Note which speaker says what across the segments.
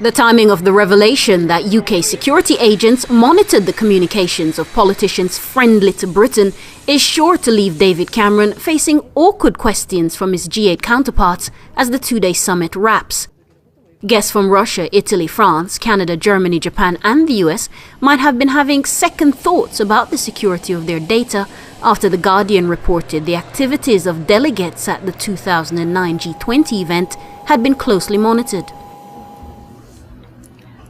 Speaker 1: The timing of the revelation that UK security agents monitored the communications of politicians friendly to Britain is sure to leave David Cameron facing awkward questions from his G8 counterparts as the two-day summit wraps. Guests from Russia, Italy, France, Canada, Germany, Japan and the US might have been having second thoughts about the security of their data after The Guardian reported the activities of delegates at the 2009 G20 event had been closely monitored.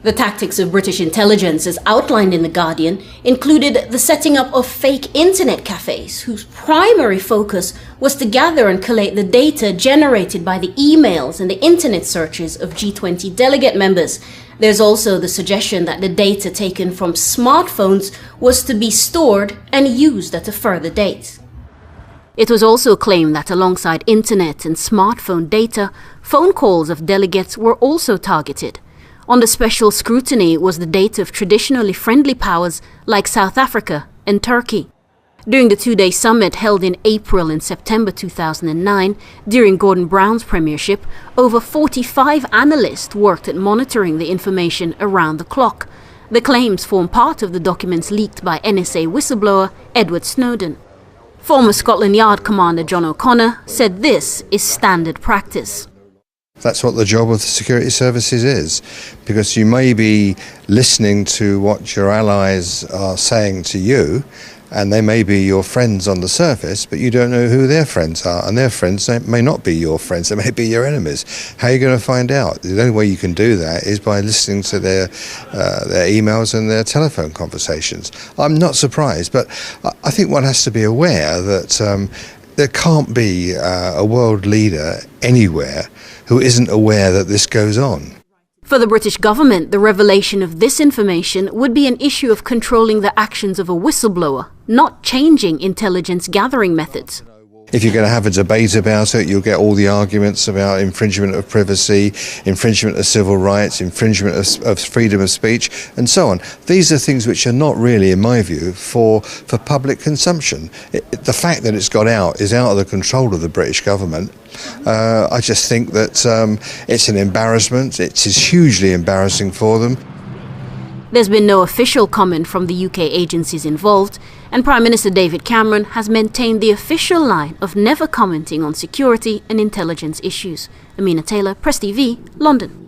Speaker 1: The tactics of British intelligence, as outlined in The Guardian, included the setting up of fake internet cafes whose primary focus was to gather and collate the data generated by the emails and the internet searches of G20 delegate members. There's also the suggestion that the data taken from smartphones was to be stored and used at a further date. It was also claimed that alongside internet and smartphone data, phone calls of delegates were also targeted. Under special scrutiny was the data of traditionally friendly powers like South Africa and Turkey. During the two-day summit held in April and September 2009, during Gordon Brown's premiership, over 45 analysts worked at monitoring the information around the clock. The claims form part of the documents leaked by NSA whistleblower Edward Snowden. Former Scotland Yard Commander John O'Connor said this is standard practice.
Speaker 2: That's what the job of the security services is, because you may be listening to what your allies are saying to you, and they may be your friends on the surface, but you don't know who their friends are, and their friends may not be your friends, they may be your enemies. How are you going to find out? The only way you can do that is by listening to their emails and their telephone conversations. I'm not surprised, but I think one has to be aware that there can't be a world leader anywhere who isn't aware that this goes on.
Speaker 1: For the British government, the revelation of this information would be an issue of controlling the actions of a whistleblower, not changing intelligence gathering methods.
Speaker 2: If you're going to have a debate about it, you'll get all the arguments about infringement of privacy, infringement of civil rights, infringement of freedom of speech, and so on. These are things which are not really, in my view, for public consumption. The fact that it's got out is out of the control of the British government. I just think that it's an embarrassment. It is hugely embarrassing for them.
Speaker 1: There's been no official comment from the UK agencies involved, and Prime Minister David Cameron has maintained the official line of never commenting on security and intelligence issues. Amina Taylor, Press TV, London.